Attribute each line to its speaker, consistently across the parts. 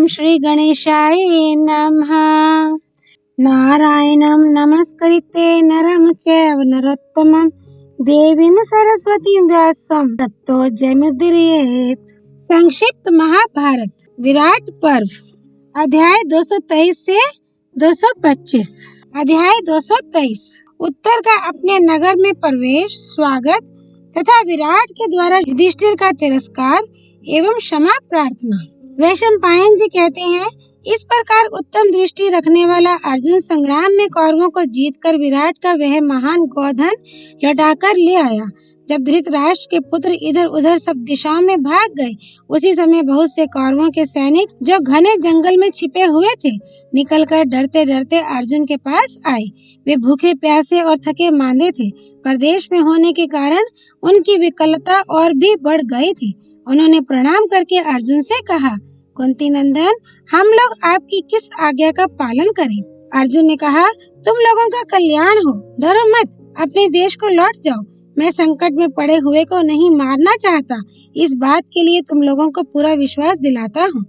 Speaker 1: ओम श्री गणेशाय नमः। नारायणं नमस्कृत्य नरं चैव नरोत्तमं देवीं सरस्वतीं व्यासं ततो जयमुदीरयेत्। संक्षिप्त महाभारत विराट पर्व अध्याय 223 से 225। अध्याय 223 उत्तर का अपने नगर में प्रवेश, स्वागत तथा विराट के द्वारा युधिष्ठिर का तिरस्कार एवं क्षमा प्रार्थना। वैशंपायन जी कहते हैं, इस प्रकार उत्तम दृष्टि रखने वाला अर्जुन संग्राम में कौरवों को जीतकर विराट का वह महान गोधन लौटाकर ले आया। जब धृतराष्ट्र के पुत्र इधर उधर सब दिशाओं में भाग गए, उसी समय बहुत से कौरवों के सैनिक जो घने जंगल में छिपे हुए थे, निकलकर डरते डरते अर्जुन के पास आए। वे भूखे प्यासे और थके मांदे थे। परदेश में होने के कारण उनकी विकलता और भी बढ़ गई थी। उन्होंने प्रणाम करके अर्जुन से कहा, कुंती नंदन, हम लोग आपकी किस आज्ञा का पालन करें? अर्जुन ने कहा, तुम लोगों का कल्याण हो, डरो मत, अपने देश को लौट जाओ। मैं संकट में पड़े हुए को नहीं मारना चाहता, इस बात के लिए तुम लोगों को पूरा विश्वास दिलाता हूँ।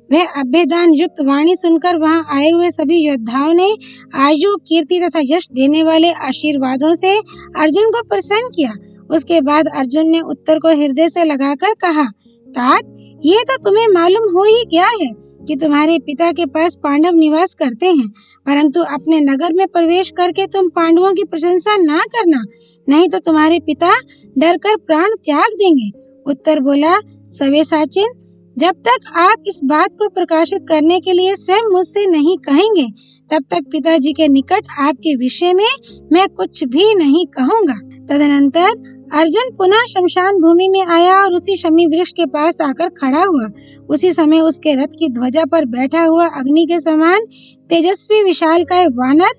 Speaker 1: वह अभयदान युक्त वाणी सुनकर वहां आए हुए सभी योद्धाओं ने आयु, कीर्ति तथा यश देने वाले आशीर्वादों से अर्जुन को प्रसन्न किया। उसके बाद अर्जुन ने उत्तर को हृदय से लगाकर कहा, तात, ये तो तुम्हें मालूम हो ही गया है कि तुम्हारे पिता के पास पांडव निवास करते हैं, परंतु अपने नगर में प्रवेश करके तुम पांडवों की प्रशंसा ना करना, नहीं तो तुम्हारे पिता डरकर प्राण त्याग देंगे। उत्तर बोला, सव्यसाचिन, जब तक आप इस बात को प्रकाशित करने के लिए स्वयं मुझसे नहीं कहेंगे, तब तक पिताजी के निकट आपके विषय में मैं कुछ भी नहीं कहूँगा। तदनंतर अर्जुन पुनः शमशान भूमि में आया और उसी शमी वृक्ष के पास आकर खड़ा हुआ। उसी समय उसके रथ की ध्वजा पर बैठा हुआ अग्नि के समान तेजस्वी विशालकाय वानर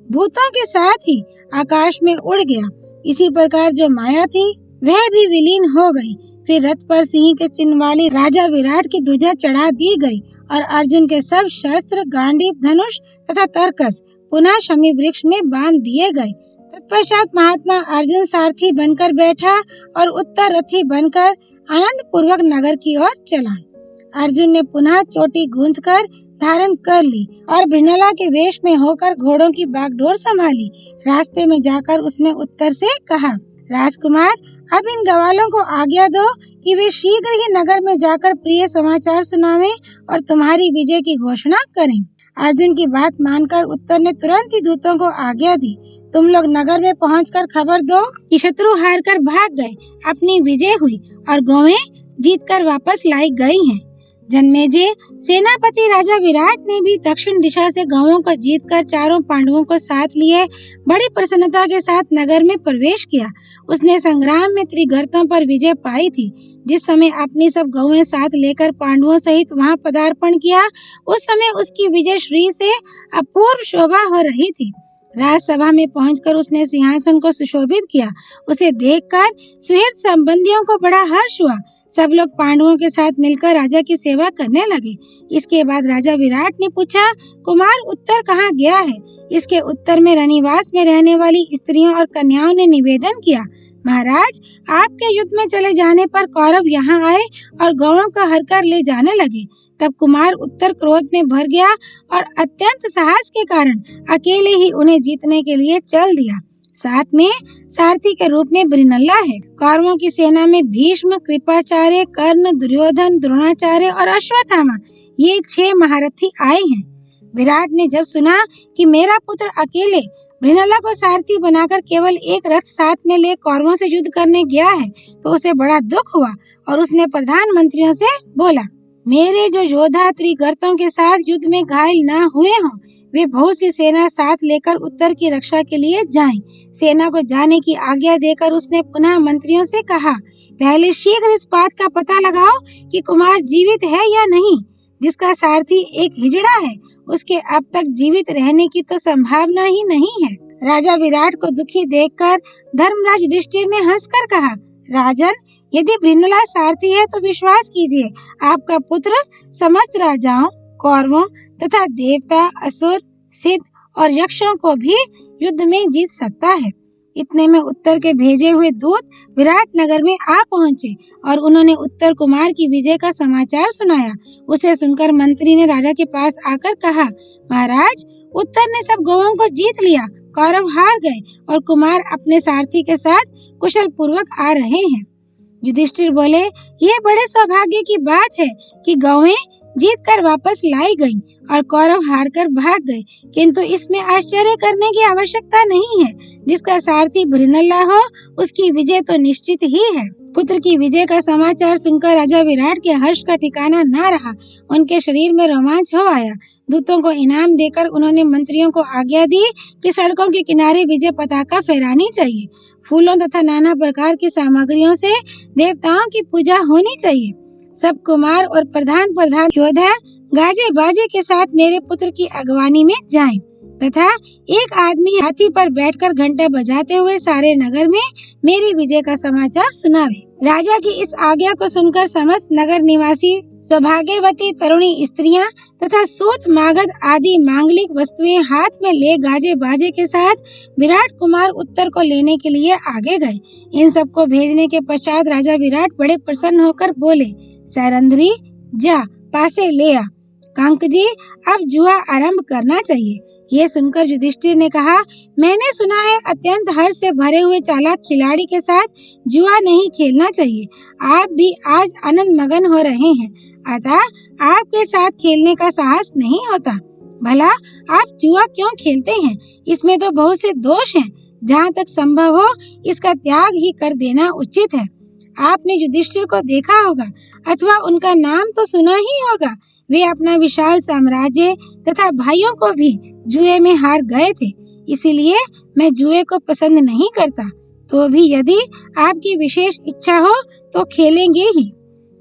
Speaker 1: भूतों के साथ ही आकाश में उड़ गया। इसी प्रकार जो माया थी वह भी विलीन हो गई। फिर रथ पर सिंह के चिन्ह वाली राजा विराट की ध्वजा चढ़ा दी गई और अर्जुन के सब शस्त्र, गांडीव, धनुष तथा तरकस पुनः शमी वृक्ष में बांध दिए गए। तत्पश्चात महात्मा अर्जुन सारथी बनकर बैठा और उत्तर रथी बनकर आनंद पूर्वक नगर की ओर चला। अर्जुन ने पुनः चोटी गूंथ कर धारण कर ली और वृणला के वेश में होकर घोड़ों की बागडोर संभाली। रास्ते में जाकर उसने उत्तर से कहा, राजकुमार, अब इन गवालों को आज्ञा दो कि वे शीघ्र ही नगर में जाकर प्रिय समाचार सुनावें और तुम्हारी विजय की घोषणा करें। अर्जुन की बात मानकर उत्तर ने तुरंत ही दूतों को आज्ञा दी, तुम लोग नगर में पहुंचकर खबर दो कि शत्रु हार कर भाग गए, अपनी विजय हुई और गौएं जीतकर वापस लाई गई हैं। जन्मेजय, सेनापति राजा विराट ने भी दक्षिण दिशा से गौओं को जीतकर चारों पांडवों को साथ लिए बड़ी प्रसन्नता के साथ नगर में प्रवेश किया। उसने संग्राम में त्रिगर्तों पर विजय पाई थी। जिस समय अपनी सब गौएं साथ लेकर पांडवों सहित वहां पदार्पण किया, उस समय उसकी विजय श्री से अपूर्व शोभा हो रही थी। राजसभा में पहुंचकर उसने सिंहासन को सुशोभित किया। उसे देखकर सुहृद संबंधियों को बड़ा हर्ष हुआ। सब लोग पांडवों के साथ मिलकर राजा की सेवा करने लगे। इसके बाद राजा विराट ने पूछा, कुमार उत्तर कहाँ गया है? इसके उत्तर में रनिवास में रहने वाली स्त्रियों और कन्याओं ने निवेदन किया, महाराज, आपके युद्ध में चले जाने पर कौरव यहाँ आए और गौओं को हरकर ले जाने लगे। तब कुमार उत्तर क्रोध में भर गया और अत्यंत साहस के कारण अकेले ही उन्हें जीतने के लिए चल दिया। साथ में सारथी के रूप में वृणला है। कौरवों की सेना में भीष्म, कृपाचार्य, कर्ण, दुर्योधन, द्रोणाचार्य और अश्वत्थामा, ये 6 महारथी आए हैं। विराट ने जब सुना कि मेरा पुत्र अकेले वृणला को सारथी बनाकर केवल एक रथ साथ में ले कौरवों से युद्ध करने गया है, तो उसे बड़ा दुख हुआ और उसने प्रधानमंत्रियों से बोला, मेरे जो योद्धा त्रिगर्तों के साथ युद्ध में घायल न हुए हों, वे बहुत सी सेना साथ लेकर उत्तर की रक्षा के लिए जाएं। सेना को जाने की आज्ञा देकर उसने पुनः मंत्रियों से कहा, पहले शीघ्र इस बात का पता लगाओ कि कुमार जीवित है या नहीं। जिसका सारथी एक हिजड़ा है, उसके अब तक जीवित रहने की तो संभावना ही नहीं है। राजा विराट को दुखी देखकर धर्मराज युधिष्ठिर ने हंसकर कहा, राजन, यदि वृणला सारथी है तो विश्वास कीजिए, आपका पुत्र समस्त राजाओं, कौरवों तथा देवता, असुर, सिद्ध और यक्षों को भी युद्ध में जीत सकता है। इतने में उत्तर के भेजे हुए दूत विराट नगर में आ पहुँचे और उन्होंने उत्तर कुमार की विजय का समाचार सुनाया। उसे सुनकर मंत्री ने राजा के पास आकर कहा, महाराज, उत्तर ने सब गौओं को जीत लिया, कौरव हार गए और कुमार अपने सारथी के साथ कुशल पूर्वक आ रहे हैं। युधिष्ठिर बोले, ये बड़े सौभाग्य की बात है कि गौएं जीत कर वापस लाई गईं और कौरव हार कर भाग गए, किंतु इसमें आश्चर्य करने की आवश्यकता नहीं है। जिसका सारथी भृनल्ला हो, उसकी विजय तो निश्चित ही है। पुत्र की विजय का समाचार सुनकर राजा विराट के हर्ष का ठिकाना न रहा। उनके शरीर में रोमांच हो आया। दूतों को इनाम देकर उन्होंने मंत्रियों को आज्ञा दी कि सड़कों के किनारे विजय पताका फहरानी चाहिए। फूलों तथा नाना प्रकार की सामग्रियों से देवताओं की पूजा होनी चाहिए। सब कुमार और प्रधान योद्धा गाजे बाजे के साथ मेरे पुत्र की अगवानी में जाएं, तथा एक आदमी हाथी पर बैठकर घंटा बजाते हुए सारे नगर में मेरी विजय का समाचार सुनावे। राजा की इस आज्ञा को सुनकर समस्त नगर निवासी सौभाग्यवती तरुणी स्त्रियां तथा सूत मागध आदि मांगलिक वस्तुएं हाथ में ले गाजे बाजे के साथ विराट कुमार उत्तर को लेने के लिए आगे गए। इन सबको भेजने के पश्चात राजा विराट बड़े प्रसन्न होकर बोले, सैरंध्री, जा पासे ले आ। कंक जी, अब जुआ आरंभ करना चाहिए। ये सुनकर युधिष्ठिर ने कहा, मैंने सुना है अत्यंत हर्ष से भरे हुए चालाक खिलाड़ी के साथ जुआ नहीं खेलना चाहिए। आप भी आज आनंद मगन हो रहे हैं, अतः आपके साथ खेलने का साहस नहीं होता। भला आप जुआ क्यों खेलते हैं? इसमें तो बहुत से दोष हैं। जहाँ तक संभव हो इसका त्याग ही कर देना उचित है। आपने युधिष्ठिर को देखा होगा अथवा उनका नाम तो सुना ही होगा। वे अपना विशाल साम्राज्य तथा भाइयों को भी जुए में हार गए थे, इसीलिए मैं जुए को पसंद नहीं करता। तो भी यदि आपकी विशेष इच्छा हो तो खेलेंगे ही।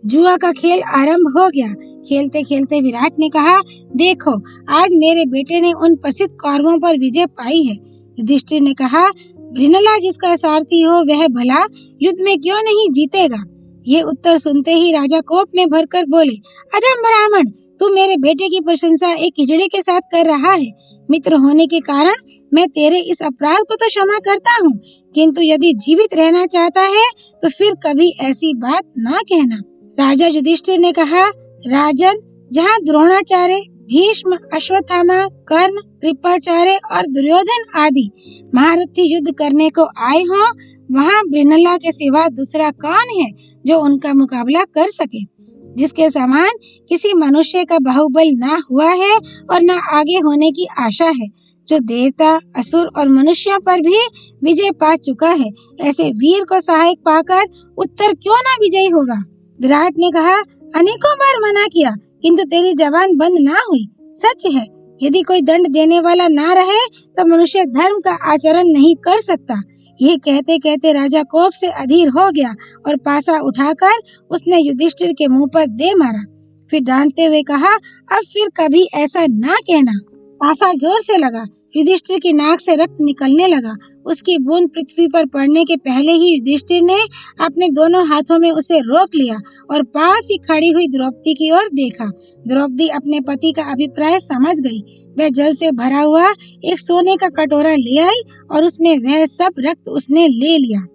Speaker 1: जुआ का खेल आरंभ हो गया। खेलते खेलते विराट ने कहा, देखो, आज मेरे बेटे ने उन प्रसिद्ध कौरवों पर विजय पाई है। युधिष्ठिर ने कहा, भृनला जिसका सारथी हो वह भला युद्ध में क्यों नहीं जीतेगा? ये उत्तर सुनते ही राजा कोप में भरकर बोले, अधम ब्राह्मण, तू मेरे बेटे की प्रशंसा एक खिचड़ी के साथ कर रहा है। मित्र होने के कारण मैं तेरे इस अपराध को तो क्षमा करता हूँ, किंतु यदि जीवित रहना चाहता है तो फिर कभी ऐसी बात ना कहना। राजा युधिष्ठिर ने कहा, राजन, जहाँ द्रोणाचार्य, भीष्म, अश्वत्थामा, कर्ण, कृपाचार्य और दुर्योधन आदि महारथी युद्ध करने को आए हों, वहाँ भृनला के सिवा दूसरा कौन है जो उनका मुकाबला कर सके? जिसके समान किसी मनुष्य का बाहुबल ना हुआ है और ना आगे होने की आशा है, जो देवता, असुर और मनुष्यों पर भी विजय पा चुका है। ऐसे वीर को सहायक पाकर उत्तर क्यों ना विजयी होगा? विराट ने कहा, अनेकों बार मना किया, किंतु तेरी जबान बंद ना हुई। सच है, यदि कोई दंड देने वाला ना रहे तो मनुष्य धर्म का आचरण नहीं कर सकता। ये कहते कहते राजा कोप से अधीर हो गया और पासा उठाकर उसने युधिष्ठिर के मुंह पर दे मारा। फिर डांटते हुए कहा, अब फिर कभी ऐसा ना कहना। पासा जोर से लगा। युधिष्ठिर की नाक से रक्त निकलने लगा। उसकी बूंद पृथ्वी पर पड़ने के पहले ही युधिष्ठिर ने अपने दोनों हाथों में उसे रोक लिया और पास ही खड़ी हुई द्रौपदी की ओर देखा। द्रौपदी अपने पति का अभिप्राय समझ गई। वह जल से भरा हुआ एक सोने का कटोरा ले आई और उसमें वह सब रक्त उसने ले लिया।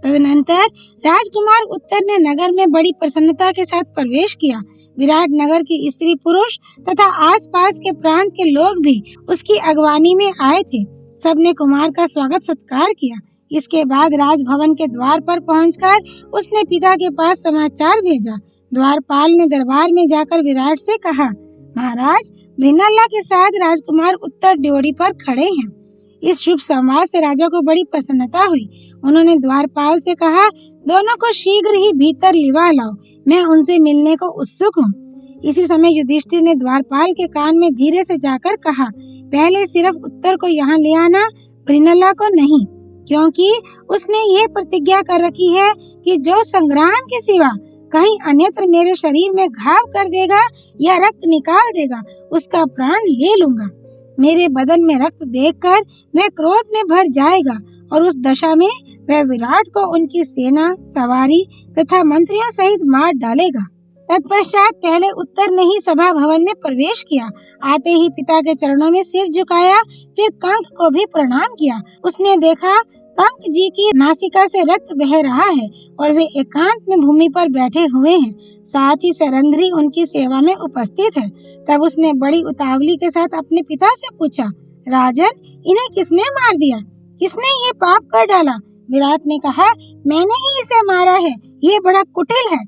Speaker 1: तदनंतर राजकुमार उत्तर ने नगर में बड़ी प्रसन्नता के साथ प्रवेश किया। विराट नगर की स्त्री पुरुष तथा आसपास के प्रांत के लोग भी उसकी अगवानी में आए थे। सबने कुमार का स्वागत सत्कार किया। इसके बाद राजभवन के द्वार पर पहुंचकर उसने पिता के पास समाचार भेजा। द्वारपाल ने दरबार में जाकर विराट से कहा, महाराज, भृनला के साथ राजकुमार उत्तर ड्योढ़ी पर खड़े हैं। इस शुभ संवाद से राजा को बड़ी प्रसन्नता हुई। उन्होंने द्वारपाल से कहा, दोनों को शीघ्र ही भीतर लिवा लाओ, मैं उनसे मिलने को उत्सुक हूँ। इसी समय युधिष्ठिर ने द्वारपाल के कान में धीरे से जाकर कहा, पहले सिर्फ उत्तर को यहाँ ले आना, भृनला को नहीं, क्योंकि उसने ये प्रतिज्ञा कर रखी है कि जो संग्राम के सिवा कहीं अन्यत्र मेरे शरीर में घाव कर देगा या रक्त निकाल देगा, उसका प्राण ले लूंगा। मेरे बदन में रक्त देखकर वह क्रोध में भर जाएगा और उस दशा में वह विराट को उनकी सेना, सवारी तथा मंत्रियों सहित मार डालेगा। तत्पश्चात पहले उत्तर ने ही सभा भवन में प्रवेश किया। आते ही पिता के चरणों में सिर झुकाया, फिर कंक को भी प्रणाम किया। उसने देखा कंक जी की नासिका से रक्त बह रहा है और वे एकांत में भूमि पर बैठे हुए हैं। साथ ही सरंध्री उनकी सेवा में उपस्थित है। तब उसने बड़ी उतावली के साथ अपने पिता से पूछा, राजन, इन्हें किसने मार दिया? किसने ये पाप कर डाला? विराट ने कहा, मैंने ही इसे मारा है। ये बड़ा कुटिल है।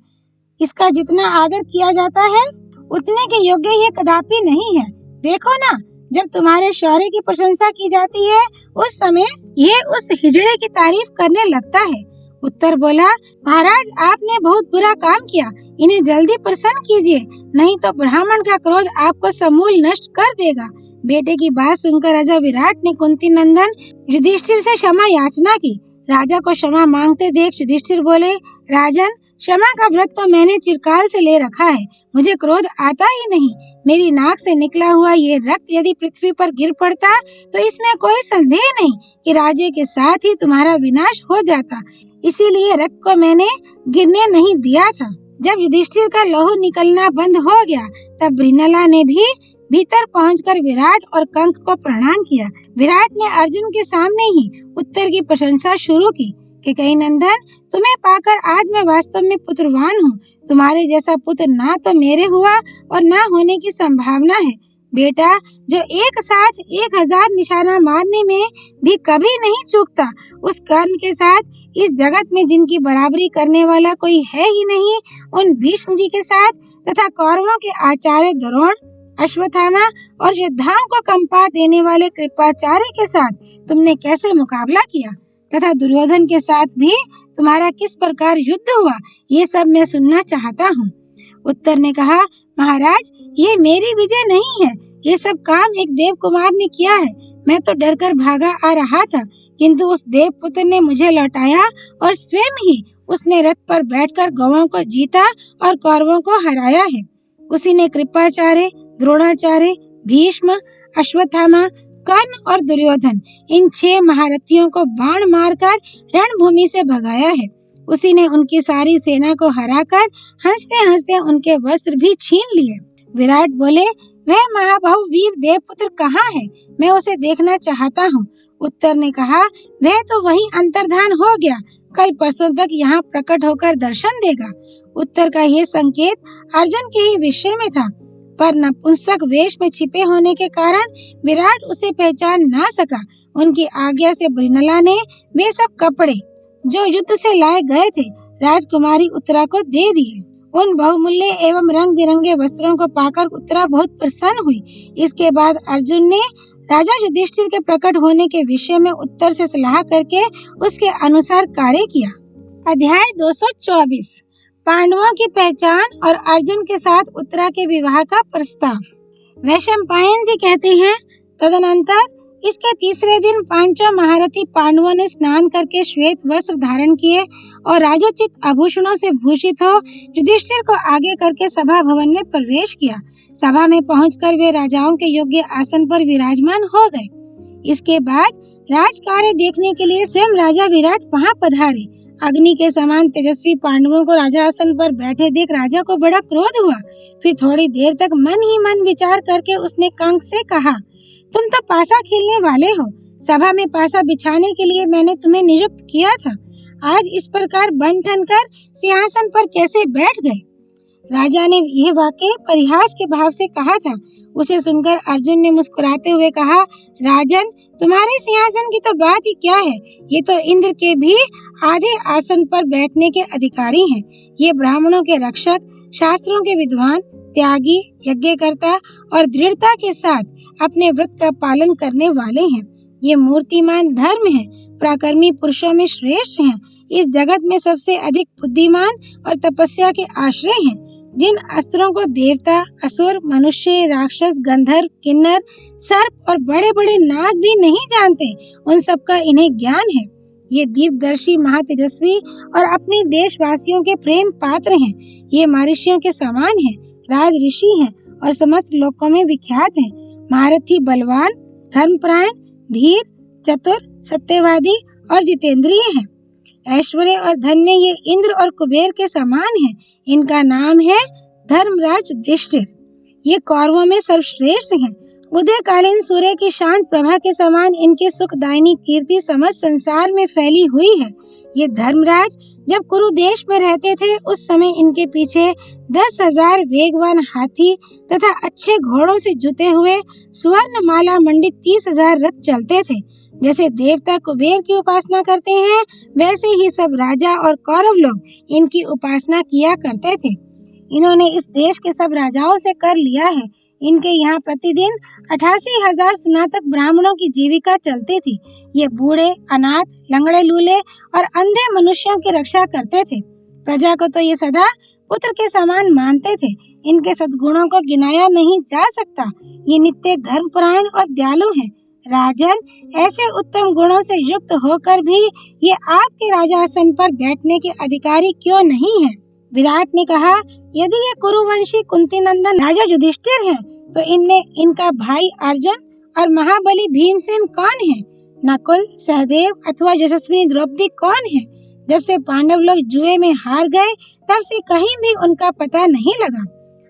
Speaker 1: इसका जितना आदर किया जाता है उतने के योग्य ये कदापि नहीं है। देखो ना, जब तुम्हारे शौर्य की प्रशंसा की जाती है उस समय ये उस हिजड़े की तारीफ करने लगता है। उत्तर बोला, महाराज, आपने बहुत बुरा काम किया। इन्हें जल्दी प्रसन्न कीजिए, नहीं तो ब्राह्मण का क्रोध आपको समूल नष्ट कर देगा। बेटे की बात सुनकर राजा विराट ने कुंती नंदन युधिष्ठिर से क्षमा याचना की। राजा को क्षमा मांगते देख युधिष्ठिर बोले, राजन, क्षमा का व्रत तो मैंने चिरकाल से ले रखा है। मुझे क्रोध आता ही नहीं। मेरी नाक से निकला हुआ ये रक्त यदि पृथ्वी पर गिर पड़ता तो इसमें कोई संदेह नहीं कि राज्य के साथ ही तुम्हारा विनाश हो जाता। इसीलिए रक्त को मैंने गिरने नहीं दिया था। जब युधिष्ठिर का लहू निकलना बंद हो गया तब ब्रिनला ने भी भीतर पहुंचकर विराट और कंक को प्रणाम किया। विराट ने अर्जुन के सामने ही उत्तर की प्रशंसा शुरू की कि कई नंदन, तुम्हें पाकर आज मैं वास्तव में पुत्रवान हूँ। तुम्हारे जैसा पुत्र ना तो मेरे हुआ और ना होने की संभावना है। बेटा जो एक साथ 1000 निशाना मारने में भी कभी नहीं चूकता, उस कर्ण के साथ इस जगत में जिनकी बराबरी करने वाला कोई है ही नहीं, उन भीष्म जी के साथ तथा कौरवों के आचार्य द्रोण, अश्वत्थामा और योद्धाओं को कंपा देने वाले कृपाचार्य के साथ तुमने कैसे मुकाबला किया तथा दुर्योधन के साथ भी तुम्हारा किस प्रकार युद्ध हुआ, ये सब मैं सुनना चाहता हूँ। उत्तर ने कहा, महाराज, ये मेरी विजय नहीं है। ये सब काम एक देव कुमार ने किया है। मैं तो डरकर भागा आ रहा था, किंतु उस देव पुत्र ने मुझे लौटाया और स्वयं ही उसने रथ पर बैठकर गौओं को जीता और कौरवों को हराया है। उसी ने कृपाचार्य, द्रोणाचार्य, भीष्म, अश्वत्थामा, कर्ण और दुर्योधन, इन 6 महारथियों को बाण मारकर रणभूमि से भगाया है। उसी ने उनकी सारी सेना को हराकर हंसते हंसते उनके वस्त्र भी छीन लिए। विराट बोले, वह महाबाहु वीर देवपुत्र कहाँ है? मैं उसे देखना चाहता हूँ। उत्तर ने कहा, वह तो वही अंतर्धान हो गया। कल परसों तक यहाँ प्रकट होकर दर्शन देगा। उत्तर का यह संकेत अर्जुन के ही विषय में था, पर नपुंसक वेश में छिपे होने के कारण विराट उसे पहचान ना सका। उनकी आज्ञा से ब्रिनला ने वे सब कपड़े जो युद्ध से लाए गए थे राजकुमारी उत्तरा को दे दिए। उन बहुमूल्य एवं रंग बिरंगे वस्त्रों को पाकर उत्तरा बहुत प्रसन्न हुई। इसके बाद अर्जुन ने राजा युधिष्ठिर के प्रकट होने के विषय में उत्तर से सलाह करके उसके अनुसार कार्य किया। अध्याय 224 पांडवों की पहचान और अर्जुन के साथ उत्तरा के विवाह का प्रस्ताव। वैशंपायन जी कहते हैं, तदनंतर इसके तीसरे दिन 5 महारथी पांडवों ने स्नान करके श्वेत वस्त्र धारण किए और राजोचित आभूषणों से भूषित हो युधिष्ठिर को आगे करके सभा भवन में प्रवेश किया। सभा में पहुंचकर वे राजाओं के योग्य आसन पर विराजमान हो गए। इसके बाद राजकार्य देखने के लिए स्वयं राजा विराट वहां पधारे। अग्नि के समान तेजस्वी पांडवों को राजा आसन पर बैठे देख राजा को बड़ा क्रोध हुआ। फिर थोड़ी देर तक मन ही मन विचार करके उसने कंक से कहा, तुम तो पासा खेलने वाले हो। सभा में पासा बिछाने के लिए मैंने तुम्हें नियुक्त किया था। आज इस प्रकार बन ठन कर सिंहासन पर कैसे बैठ गए? राजा ने यह वाक्य परिहास के भाव से कहा था। उसे सुनकर अर्जुन ने मुस्कुराते हुए कहा, राजन, तुम्हारे सिंहासन की तो बात ही क्या है। ये तो इंद्र के भी आधे आसन पर बैठने के अधिकारी हैं। ये ब्राह्मणों के रक्षक, शास्त्रों के विद्वान, त्यागी, यज्ञकर्ता और दृढ़ता के साथ अपने व्रत का पालन करने वाले हैं। ये मूर्तिमान धर्म है, पराक्रमी पुरुषों में श्रेष्ठ हैं। इस जगत में सबसे अधिक बुद्धिमान और तपस्या के आश्रय हैं। जिन अस्त्रों को देवता, असुर, मनुष्य, राक्षस, गंधर्व, किन्नर, सर्प और बड़े बड़े नाग भी नहीं जानते, उन सब का इन्हें ज्ञान है। ये दीर्घदर्शी, महातेजस्वी और अपने देशवासियों के प्रेम पात्र हैं। ये महर्षियों के समान हैं, राज ऋषि हैं और समस्त लोकों में विख्यात हैं। महारथी बलवान, धर्मपरायण, धीर, चतुर, सत्यवादी और जितेंद्रिय हैं। ऐश्वर्य और धन में ये इंद्र और कुबेर के समान हैं। इनका नाम है धर्मराज युधिष्ठिर। ये कौरवों में सर्वश्रेष्ठ हैं उदयकालीन सूर्य की शांत प्रभा के समान इनके सुखदायिनी कीर्ति समस्त संसार में फैली हुई है। ये धर्मराज जब कुरु देश में रहते थे उस समय इनके पीछे 10,000 वेगवान हाथी तथा अच्छे घोड़ों से जुते हुए स्वर्ण माला मंडित 30,000 रथ चलते थे। जैसे देवता कुबेर की उपासना करते हैं वैसे ही सब राजा और कौरव लोग इनकी उपासना किया करते थे। इन्होंने इस देश के सब राजाओं से कर लिया है। इनके यहाँ प्रतिदिन 88,000 स्नातक ब्राह्मणों की जीविका चलती थी। ये बूढ़े, अनाथ, लंगड़े लूले और अंधे मनुष्यों की रक्षा करते थे। प्रजा को तो ये सदा पुत्र के समान मानते थे। इनके सद्गुणों को गिनाया नहीं जा सकता। ये नित्य धर्मपरायण और दयालु हैं। राजन, ऐसे उत्तम गुणों से युक्त होकर भी ये आपके राजासन पर बैठने के अधिकारी क्यों नहीं है? विराट ने कहा, यदि ये कुरुवंशी कुंती नंदन राजा युधिष्ठिर हैं, तो इनमें इनका भाई अर्जुन और महाबली भीमसेन कौन है? नकुल, सहदेव अथवा यशस्विनी द्रौपदी कौन है? जब से पांडव लोग जुए में हार गए तब से कहीं भी उनका पता नहीं लगा।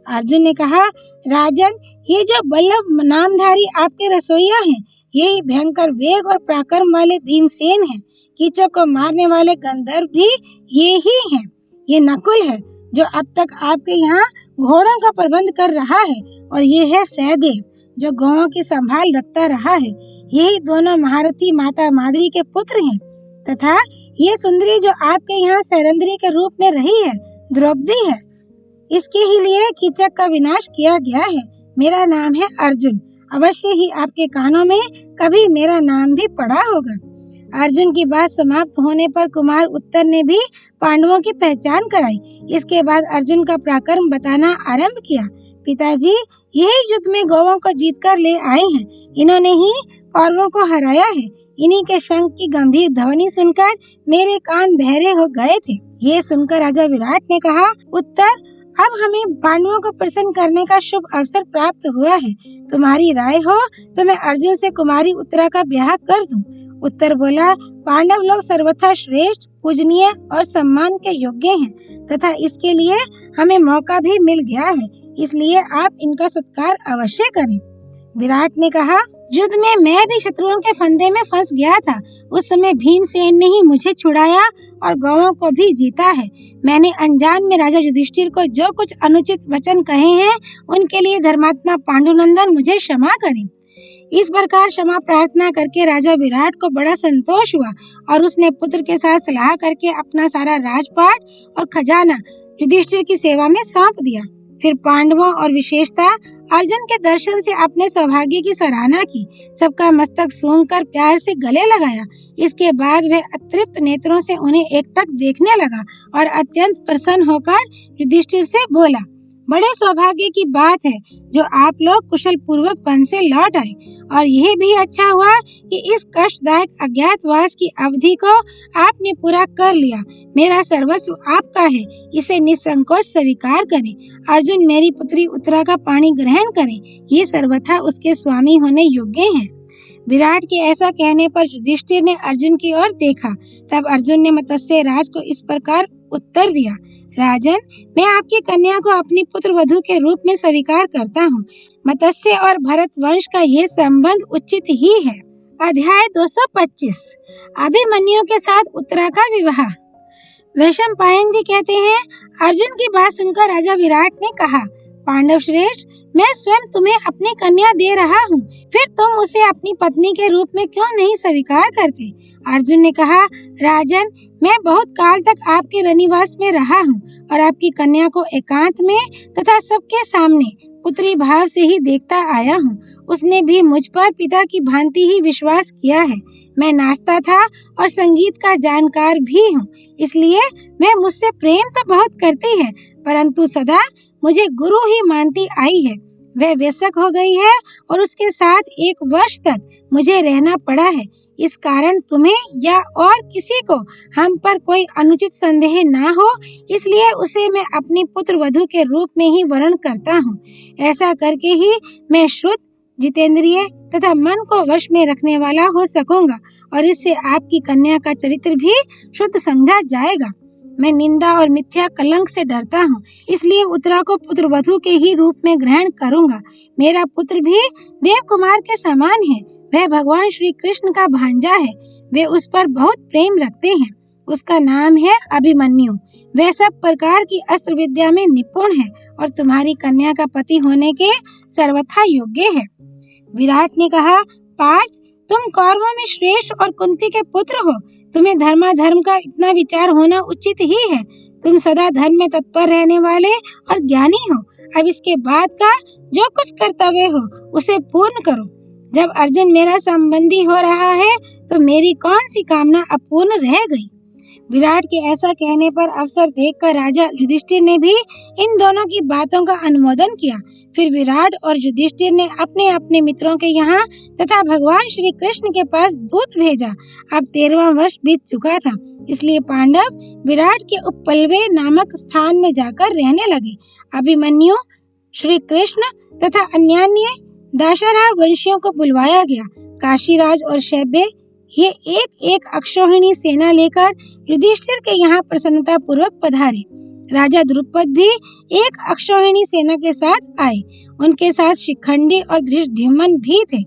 Speaker 1: अर्जुन ने कहा, राजन, ये जो बल्लभ नामधारी आपके रसोइया हैं, यही भयंकर वेग और पराक्रम वाले भीमसेन हैं। कीचक को मारने वाले गंधर्व भी ये ही हैं। ये नकुल है जो अब तक आपके यहाँ घोड़ों का प्रबंध कर रहा है, और ये है सहदेव जो गौओं की संभाल रखता रहा है। यही दोनों महारथी माता माद्री के पुत्र हैं। तथा ये सुंदरी जो आपके यहाँ सैरंध्री के रूप में रही है, द्रौपदी है। इसके ही लिए कीचक का विनाश किया गया है। मेरा नाम है अर्जुन। अवश्य ही आपके कानों में कभी मेरा नाम भी पड़ा होगा। अर्जुन की बात समाप्त होने पर कुमार उत्तर ने भी पांडवों की पहचान कराई। इसके बाद अर्जुन का पराक्रम बताना आरंभ किया। पिताजी, यही युद्ध में गौओं को जीतकर ले आए हैं। इन्होंने ही कौरवों को हराया है। इन्हीं के शंख की गंभीर ध्वनि सुनकर मेरे कान बहरे हो गए थे। ये सुनकर राजा विराट ने कहा, उत्तर, अब हमें पांडवों को प्रसन्न करने का शुभ अवसर प्राप्त हुआ है। तुम्हारी राय हो तो मैं अर्जुन से कुमारी उत्तरा का ब्याह कर दूं। उत्तर बोला, पांडव लोग सर्वथा श्रेष्ठ, पूजनीय और सम्मान के योग्य हैं तथा इसके लिए हमें मौका भी मिल गया है, इसलिए आप इनका सत्कार अवश्य करें। विराट ने कहा, युद्ध में मैं भी शत्रुओं के फंदे में फंस गया था। उस समय भीमसेन ने ही मुझे छुड़ाया और गौओं को भी जीता है। मैंने अनजान में राजा युधिष्ठिर को जो कुछ अनुचित वचन कहे हैं, उनके लिए धर्मात्मा पांडुनंदन मुझे क्षमा करें। इस प्रकार क्षमा प्रार्थना करके राजा विराट को बड़ा संतोष हुआ और उसने पुत्र के साथ सलाह करके अपना सारा राजपाट और खजाना युधिष्ठिर की सेवा में सौंप दिया। फिर पांडवों और विशेषता अर्जुन के दर्शन से अपने सौभाग्य की सराहना की। सबका मस्तक सूंघकर प्यार से गले लगाया। इसके बाद वह अतृप्त नेत्रों से उन्हें एकटक देखने लगा और अत्यंत प्रसन्न होकर युधिष्ठिर से बोला, बड़े सौभाग्य की बात है जो आप लोग कुशल पूर्वक वन से लौट आए, और यह भी अच्छा हुआ कि इस कष्टदायक अज्ञातवास की अवधि को आपने पूरा कर लिया। मेरा सर्वस्व आपका है, इसे निसंकोच स्वीकार करें। अर्जुन मेरी पुत्री उत्तरा का पाणी ग्रहण करें, ये सर्वथा उसके स्वामी होने योग्य हैं। विराट के ऐसा कहने पर युधिष्ठिर ने अर्जुन की ओर देखा। तब अर्जुन ने मत्स्य राज को इस प्रकार उत्तर दिया, राजन, मैं आपकी कन्या को अपनी पुत्र वधू के रूप में स्वीकार करता हूँ। मत्स्य और भरत वंश का ये संबंध उचित ही है। अध्याय 225 अभिमन्यु के साथ उत्तरा का विवाह। वैशंपायन जी कहते हैं, अर्जुन की बात सुनकर राजा विराट ने कहा, पांडव श्रेष्ठ, मैं स्वयं तुम्हें अपनी कन्या दे रहा हूँ, फिर तुम उसे अपनी पत्नी के रूप में क्यों नहीं स्वीकार करते? अर्जुन ने कहा, राजन, मैं बहुत काल तक आपके रनिवास में रहा हूँ और आपकी कन्या को एकांत में तथा सबके सामने पुत्री भाव से ही देखता आया हूँ। उसने भी मुझ पर पिता की भांति ही विश्वास किया है। मैं नाचता था और संगीत का जानकार भी हूँ, इसलिए वह मुझसे प्रेम तो बहुत करती है, परंतु सदा मुझे गुरु ही मानती आई है। वह व्यसक हो गई है और उसके साथ 1 वर्ष तक मुझे रहना पड़ा है। इस कारण तुम्हें या और किसी को हम पर कोई अनुचित संदेह ना हो, इसलिए उसे मैं अपनी पुत्र वधू के रूप में ही वर्ण करता हूँ। ऐसा करके ही मैं शुद्ध, जितेंद्रिय तथा मन को वश में रखने वाला हो सकूंगा और इससे आपकी कन्या का चरित्र भी शुद्ध समझा जाएगा। मैं निंदा और मिथ्या कलंक से डरता हूँ, इसलिए उत्तरा को पुत्रवधू के ही रूप में ग्रहण करूंगा। मेरा पुत्र भी देव कुमार के समान है, वह भगवान श्री कृष्ण का भांजा है। वे उस पर बहुत प्रेम रखते हैं। उसका नाम है अभिमन्यु। वह सब प्रकार की अस्त्र विद्या में निपुण है और तुम्हारी कन्या का पति होने के सर्वथा योग्य है। विराट ने कहा, पार्थ, तुम कौरवों में श्रेष्ठ और कुंती के पुत्र हो। तुम्हें धर्माधर्म का इतना विचार होना उचित ही है। तुम सदा धर्म में तत्पर रहने वाले और ज्ञानी हो। अब इसके बाद का जो कुछ कर्तव्य हो उसे पूर्ण करो। जब अर्जुन मेरा संबंधी हो रहा है तो मेरी कौन सी कामना अपूर्ण रह गई। विराट के ऐसा कहने पर अवसर देखकर राजा युधिष्ठिर ने भी इन दोनों की बातों का अनुमोदन किया। फिर विराट और युधिष्ठिर ने अपने अपने मित्रों के यहाँ तथा भगवान श्री कृष्ण के पास दूत भेजा। अब 13वां वर्ष बीत चुका था, इसलिए पांडव विराट के उपप्लव्य नामक स्थान में जाकर रहने लगे। अभिमन्यु, श्री कृष्ण तथा अन्य दाशरथ वंशियों को बुलवाया गया। काशीराज और शैब्य ये एक एक अक्षौहिणी सेना लेकर युधिष्ठिर के यहाँ प्रसन्नता पूर्वक पधारे। राजा द्रुपद भी एक अक्षौहिणी सेना के साथ आए। उनके साथ शिखंडी और धृष्टद्युम्न भी थे।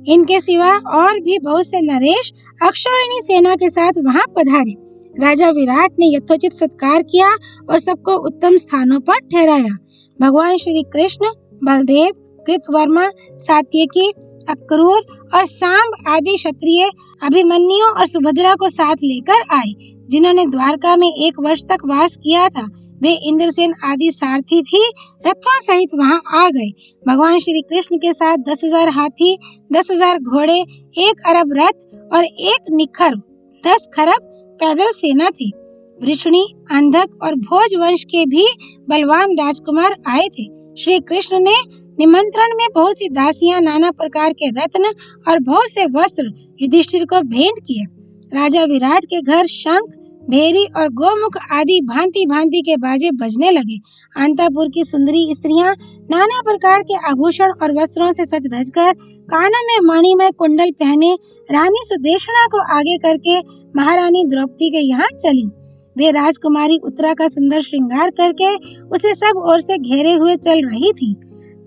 Speaker 1: इनके सिवा और भी बहुत से नरेश अक्षौहिणी सेना के साथ वहाँ पधारे। राजा विराट ने यथोचित सत्कार किया और सबको उत्तम स्थानों पर ठहराया। भगवान श्री कृष्ण, बलदेव, कृतवर्मा, सात्यकी, अक्रूर और सांब आदि क्षत्रिय अभिमन्यु और सुभद्रा को साथ लेकर आए, जिन्होंने द्वारका में 1 वर्ष तक वास किया था। वे इंद्रसेन आदि सारथी भी रथों सहित वहां आ गए। भगवान श्री कृष्ण के साथ 10,000 हाथी, 10,000 घोड़े, 1 अरब रथ और 1 निखर 10 खरब पैदल सेना थी। वृषणी, अंधक और भोज वंश के भी बलवान राजकुमार आए थे। श्री कृष्ण ने निमंत्रण में बहुत सी दासियां, नाना प्रकार के रत्न और बहुत से वस्त्र युधिष्ठिर को भेंट किए। राजा विराट के घर शंख, भेरी और गोमुख आदि भांति भांति के बाजे बजने लगे। अंतपुर की सुंदरी स्त्रियां नाना प्रकार के आभूषण और वस्त्रों से सज धज कर, कानों में मणिमय कुंडल पहने रानी सुदेशना को आगे करके महारानी द्रौपदी के यहाँ चली। वे राजकुमारी उत्तरा का सुंदर श्रृंगार करके उसे सब ओर से घेरे हुए चल रही थी।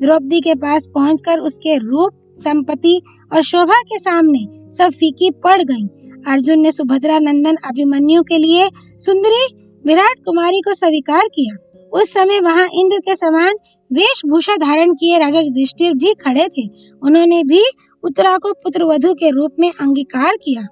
Speaker 1: द्रौपदी के पास पहुंचकर उसके रूप, संपत्ति और शोभा के सामने सब फीकी पड़ गईं। अर्जुन ने सुभद्रा नंदन अभिमन्यु के लिए सुंदरी विराट कुमारी को स्वीकार किया। उस समय वहां इंद्र के समान वेशभूषा धारण किए राजा युधिष्ठिर भी खड़े थे। उन्होंने भी उत्तरा को पुत्रवधू के रूप में अंगीकार किया।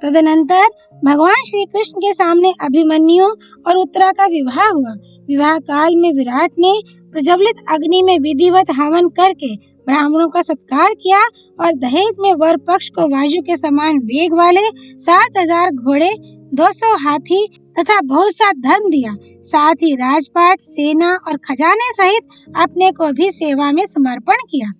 Speaker 1: तदनंतर भगवान श्री कृष्ण के सामने अभिमन्यु और उत्तरा का विवाह हुआ। विवाह काल में विराट ने प्रज्वलित अग्नि में विधिवत हवन करके ब्राह्मणों का सत्कार किया और दहेज में वर पक्ष को वायु के समान वेग वाले 7,000 घोड़े, 200 हाथी तथा बहुत सा धन दिया। साथ ही राजपाट, सेना और खजाने सहित अपने को भी सेवा में समर्पण किया।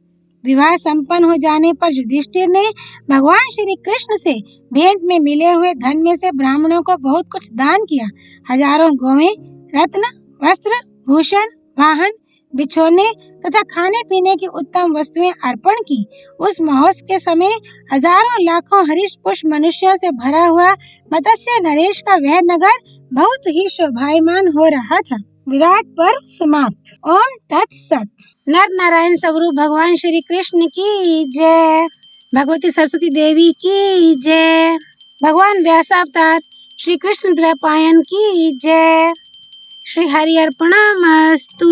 Speaker 1: विवाह संपन्न हो जाने पर युधिष्ठिर ने भगवान श्री कृष्ण से भेंट में मिले हुए धन में से ब्राह्मणों को बहुत कुछ दान किया। हजारों गौएं, रत्न, वस्त्र, भूषण, वाहन, बिछोने तथा खाने पीने की उत्तम वस्तुएं अर्पण की। उस महोत्सव के समय हजारों लाखों हरिष्ट पुष्ट मनुष्यों से भरा हुआ मत्स्य नरेश का वह नगर बहुत ही शोभायमान हो रहा था। विराट पर्व समाप्त। ओम तत्सत। नर नारायण स्वरूप भगवान श्री कृष्ण की जय। भगवती सरस्वती देवी की जय। भगवान व्यासावतार श्री कृष्ण द्वैपायन की जय। श्री हरि अर्पणमस्तु।